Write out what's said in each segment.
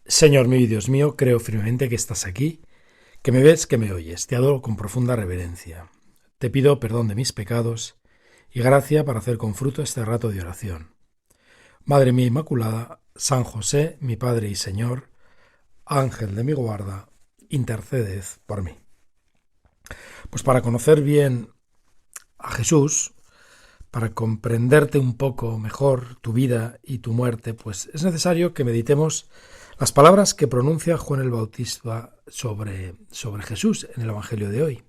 Señor mío y Dios mío, creo firmemente que estás aquí, que me ves, que me oyes. Te adoro con profunda reverencia. Te pido perdón de mis pecados y gracia para hacer con fruto este rato de oración. Madre mía Inmaculada, San José, mi Padre y Señor, Ángel de mi guarda, interceded por mí. Pues para conocer bien a Jesús, para comprenderte un poco mejor tu vida y tu muerte, pues es necesario que meditemos las palabras que pronuncia Juan el Bautista sobre Jesús en el Evangelio de hoy.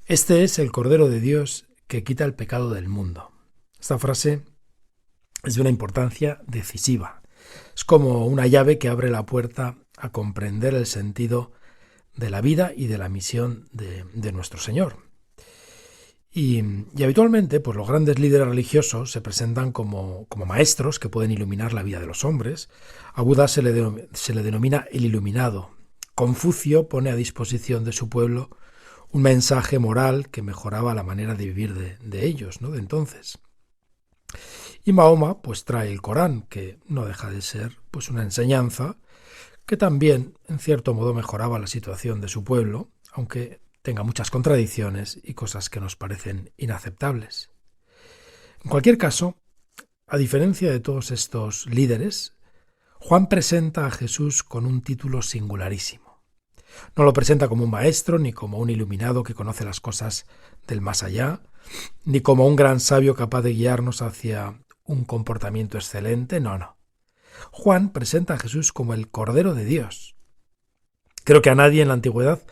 Este es el Cordero de Dios que quita el pecado del mundo. Esta frase es de una importancia decisiva. Es como una llave que abre la puerta a comprender el sentido de la vida y de la misión de nuestro Señor. Y habitualmente, pues los grandes líderes religiosos se presentan como maestros que pueden iluminar la vida de los hombres. A Buda se le denomina el iluminado. Confucio pone a disposición de su pueblo un mensaje moral que mejoraba la manera de vivir de ellos, ¿no?, de entonces. Y Mahoma pues trae el Corán, que no deja de ser pues una enseñanza que también en cierto modo mejoraba la situación de su pueblo, aunque tenga muchas contradicciones y cosas que nos parecen inaceptables. En cualquier caso, a diferencia de todos estos líderes, Juan presenta a Jesús con un título singularísimo. No lo presenta como un maestro, ni como un iluminado que conoce las cosas del más allá, ni como un gran sabio capaz de guiarnos hacia un comportamiento excelente, no. Juan presenta a Jesús como el Cordero de Dios. Creo que a nadie en la antigüedad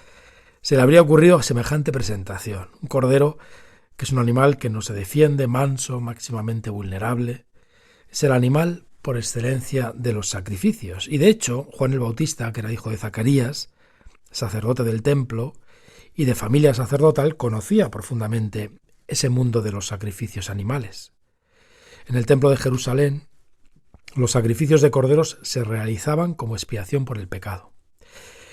se le habría ocurrido semejante presentación. Un cordero que es un animal que no se defiende, manso, máximamente vulnerable. Es el animal por excelencia de los sacrificios. Y de hecho, Juan el Bautista, que era hijo de Zacarías, sacerdote del templo y de familia sacerdotal, conocía profundamente ese mundo de los sacrificios animales. En el templo de Jerusalén, los sacrificios de corderos se realizaban como expiación por el pecado.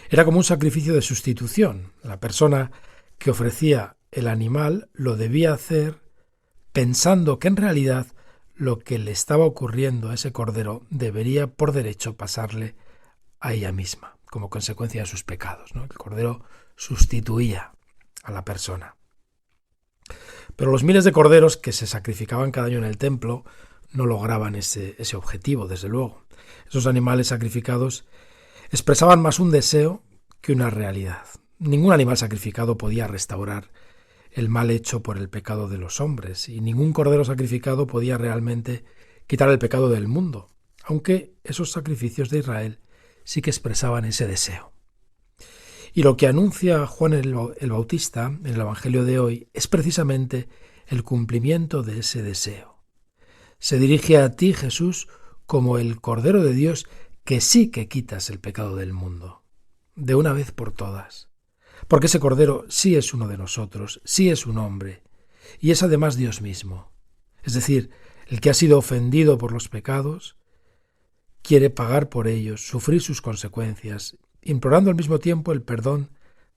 Era como un sacrificio de sustitución. La persona que ofrecía el animal lo debía hacer pensando que en realidad lo que le estaba ocurriendo a ese cordero debería por derecho pasarle a ella misma, como consecuencia de sus pecados, ¿no? El cordero sustituía a la persona. Pero los miles de corderos que se sacrificaban cada año en el templo no lograban ese objetivo, desde luego. Esos animales sacrificados expresaban más un deseo que una realidad. Ningún animal sacrificado podía restaurar el mal hecho por el pecado de los hombres, y ningún cordero sacrificado podía realmente quitar el pecado del mundo, aunque esos sacrificios de Israel sí que expresaban ese deseo. Y lo que anuncia Juan el Bautista en el Evangelio de hoy es precisamente el cumplimiento de ese deseo. Se dirige a ti, Jesús, como el Cordero de Dios que sí que quitas el pecado del mundo, de una vez por todas. Porque ese Cordero sí es uno de nosotros, sí es un hombre, y es además Dios mismo. Es decir, el que ha sido ofendido por los pecados, quiere pagar por ellos, sufrir sus consecuencias, implorando al mismo tiempo el perdón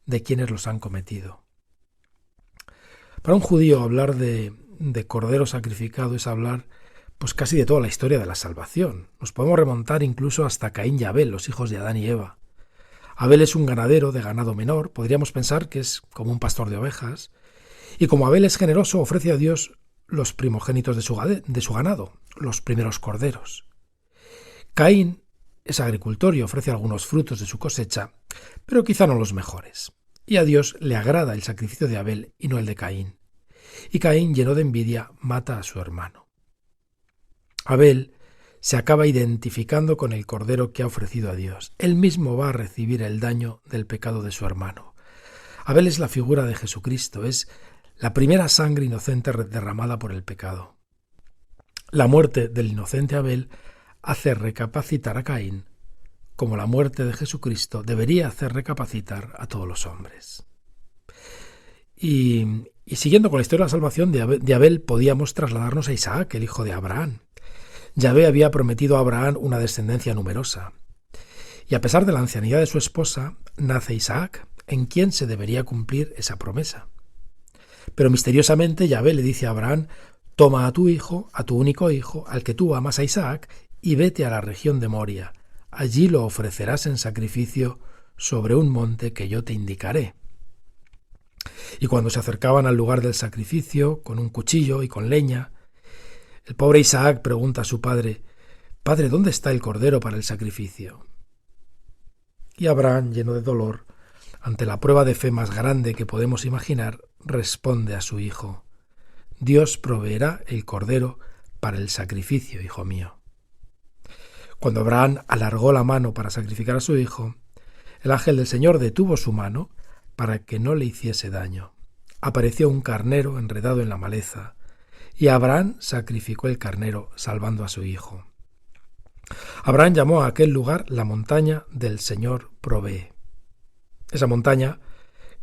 de quienes los han cometido. Para un judío hablar de Cordero sacrificado es hablar pues casi de toda la historia de la salvación. Nos podemos remontar incluso hasta Caín y Abel, los hijos de Adán y Eva. Abel es un ganadero de ganado menor, podríamos pensar que es como un pastor de ovejas, y como Abel es generoso, ofrece a Dios los primogénitos de su ganado, los primeros corderos. Caín es agricultor y ofrece algunos frutos de su cosecha, pero quizá no los mejores. Y a Dios le agrada el sacrificio de Abel y no el de Caín. Y Caín, lleno de envidia, mata a su hermano. Abel se acaba identificando con el cordero que ha ofrecido a Dios. Él mismo va a recibir el daño del pecado de su hermano. Abel es la figura de Jesucristo, es la primera sangre inocente derramada por el pecado. La muerte del inocente Abel hace recapacitar a Caín, como la muerte de Jesucristo debería hacer recapacitar a todos los hombres. Y siguiendo con la historia de la salvación de Abel, podíamos trasladarnos a Isaac, el hijo de Abraham. Yahvé había prometido a Abraham una descendencia numerosa. Y a pesar de la ancianidad de su esposa, nace Isaac, en quien se debería cumplir esa promesa. Pero misteriosamente Yahvé le dice a Abraham: toma a tu hijo, a tu único hijo, al que tú amas, a Isaac, y vete a la región de Moria, allí lo ofrecerás en sacrificio sobre un monte que yo te indicaré. Y cuando se acercaban al lugar del sacrificio, con un cuchillo y con leña, el pobre Isaac pregunta a su padre: «Padre, ¿dónde está el cordero para el sacrificio?». Y Abraham, lleno de dolor, ante la prueba de fe más grande que podemos imaginar, responde a su hijo: «Dios proveerá el cordero para el sacrificio, hijo mío». Cuando Abraham alargó la mano para sacrificar a su hijo, el ángel del Señor detuvo su mano para que no le hiciese daño. Apareció un carnero enredado en la maleza, y Abraham sacrificó el carnero, salvando a su hijo. Abraham llamó a aquel lugar la montaña del Señor provee. Esa montaña,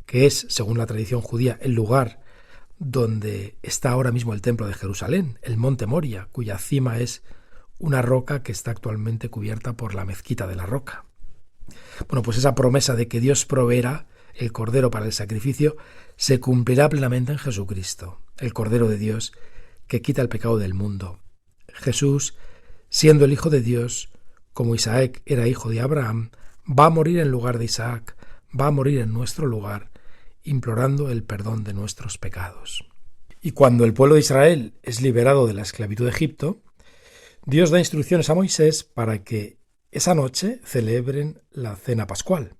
que es, según la tradición judía, el lugar donde está ahora mismo el templo de Jerusalén, el monte Moria, cuya cima es una roca que está actualmente cubierta por la mezquita de la roca. Bueno, pues esa promesa de que Dios proveerá el cordero para el sacrificio se cumplirá plenamente en Jesucristo, el Cordero de Dios que quita el pecado del mundo. Jesús, siendo el Hijo de Dios, como Isaac era hijo de Abraham, va a morir en lugar de Isaac, va a morir en nuestro lugar, implorando el perdón de nuestros pecados. Y cuando el pueblo de Israel es liberado de la esclavitud de Egipto, Dios da instrucciones a Moisés para que esa noche celebren la cena pascual.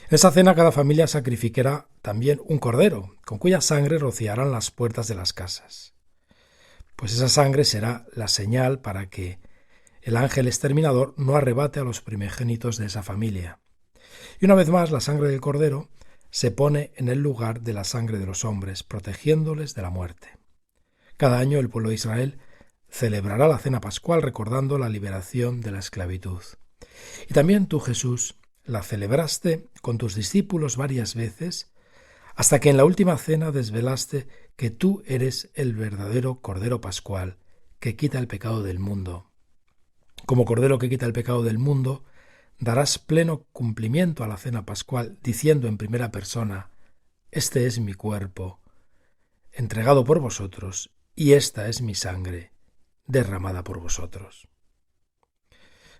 En esa cena cada familia sacrificará también un cordero, con cuya sangre rociarán las puertas de las casas. Pues esa sangre será la señal para que el ángel exterminador no arrebate a los primogénitos de esa familia. Y una vez más la sangre del cordero se pone en el lugar de la sangre de los hombres, protegiéndoles de la muerte. Cada año el pueblo de Israel celebrará la cena pascual recordando la liberación de la esclavitud. Y también tú, Jesús, la celebraste con tus discípulos varias veces, hasta que en la última cena desvelaste que tú eres el verdadero Cordero Pascual, que quita el pecado del mundo. Como Cordero que quita el pecado del mundo, darás pleno cumplimiento a la cena pascual, diciendo en primera persona: «Este es mi cuerpo, entregado por vosotros, y esta es mi sangre, derramada por vosotros».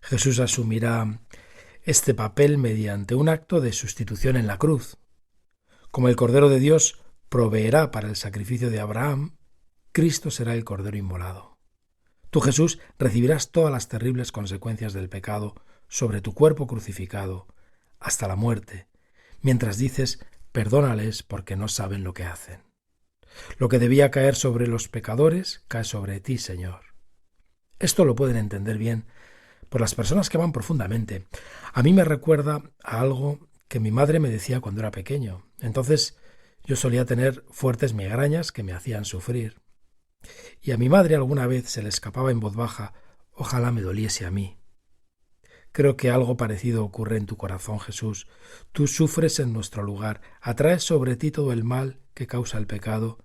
Jesús asumirá este papel mediante un acto de sustitución en la cruz. Como el Cordero de Dios proveerá para el sacrificio de Abraham, Cristo será el Cordero inmolado. Tú, Jesús, recibirás todas las terribles consecuencias del pecado sobre tu cuerpo crucificado, hasta la muerte, mientras dices: «Perdónales porque no saben lo que hacen». Lo que debía caer sobre los pecadores cae sobre ti, Señor. Esto lo pueden entender bien por las personas que van profundamente. A mí me recuerda a algo que mi madre me decía cuando era pequeño. Entonces yo solía tener fuertes migrañas que me hacían sufrir. Y a mi madre alguna vez se le escapaba en voz baja: «Ojalá me doliese a mí». Creo que algo parecido ocurre en tu corazón, Jesús. Tú sufres en nuestro lugar, atraes sobre ti todo el mal que causa el pecado,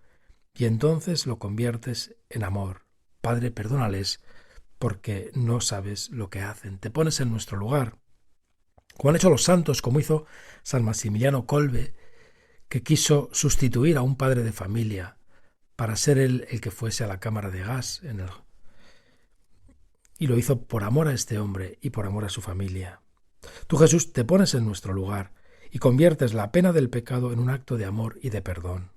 y entonces lo conviertes en amor. Padre, perdónales, porque no sabes lo que hacen. Te pones en nuestro lugar, como han hecho los santos, como hizo San Maximiliano Kolbe, que quiso sustituir a un padre de familia para ser él el que fuese a la cámara de gas y lo hizo por amor a este hombre y por amor a su familia. Tú, Jesús, te pones en nuestro lugar y conviertes la pena del pecado en un acto de amor y de perdón.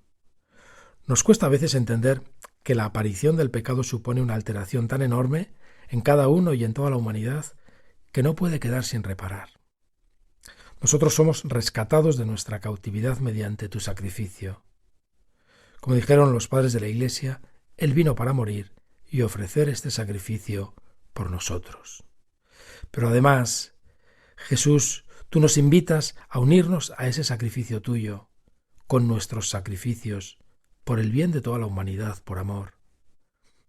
Nos cuesta a veces entender que la aparición del pecado supone una alteración tan enorme en cada uno y en toda la humanidad que no puede quedar sin reparar. Nosotros somos rescatados de nuestra cautividad mediante tu sacrificio. Como dijeron los padres de la Iglesia, Él vino para morir y ofrecer este sacrificio por nosotros. Pero además, Jesús, tú nos invitas a unirnos a ese sacrificio tuyo, con nuestros sacrificios, por el bien de toda la humanidad, por amor.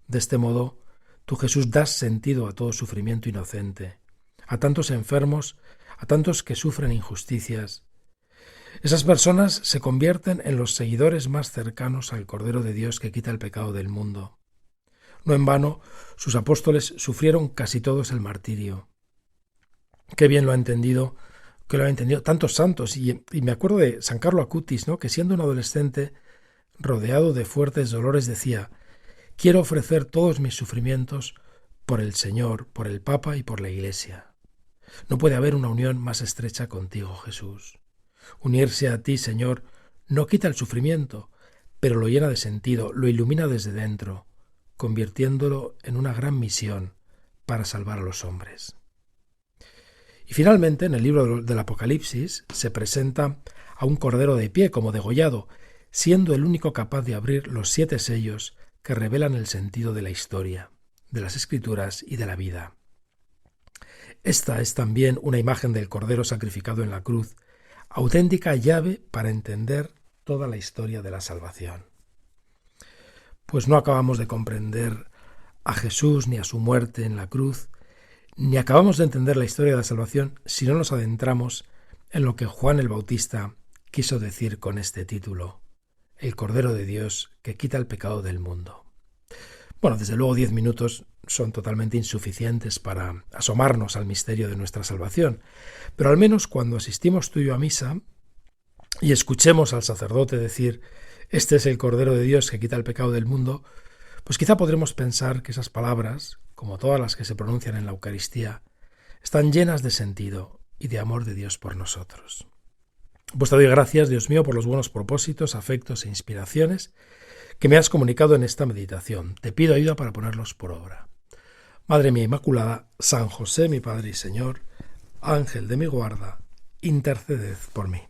De este modo, tú, Jesús, das sentido a todo sufrimiento inocente, a tantos enfermos, a tantos que sufren injusticias. Esas personas se convierten en los seguidores más cercanos al Cordero de Dios que quita el pecado del mundo. No en vano, sus apóstoles sufrieron casi todos el martirio. Qué bien lo ha entendido, que lo han entendido tantos santos. Y me acuerdo de San Carlo Acutis, ¿no?, que siendo un adolescente rodeado de fuertes dolores decía: «Quiero ofrecer todos mis sufrimientos por el Señor, por el Papa y por la Iglesia». No puede haber una unión más estrecha contigo, Jesús. Unirse a ti, Señor, no quita el sufrimiento, pero lo llena de sentido, lo ilumina desde dentro, convirtiéndolo en una gran misión para salvar a los hombres. Y finalmente, en el libro del Apocalipsis, se presenta a un cordero de pie como degollado, siendo el único capaz de abrir los 7 sellos que revelan el sentido de la historia, de las Escrituras y de la vida. Esta es también una imagen del cordero sacrificado en la cruz, auténtica llave para entender toda la historia de la salvación. Pues no acabamos de comprender a Jesús ni a su muerte en la cruz, ni acabamos de entender la historia de la salvación si no nos adentramos en lo que Juan el Bautista quiso decir con este título, el Cordero de Dios que quita el pecado del mundo. Bueno, desde luego 10 minutos son totalmente insuficientes para asomarnos al misterio de nuestra salvación, pero al menos cuando asistimos tú y yo a misa y escuchemos al sacerdote decir «Este es el Cordero de Dios que quita el pecado del mundo», pues quizá podremos pensar que esas palabras, como todas las que se pronuncian en la Eucaristía, están llenas de sentido y de amor de Dios por nosotros. Pues te doy gracias, Dios mío, por los buenos propósitos, afectos e inspiraciones que me has comunicado en esta meditación. Te pido ayuda para ponerlos por obra. Madre mía Inmaculada, San José, mi Padre y Señor, Ángel de mi guarda, interceded por mí.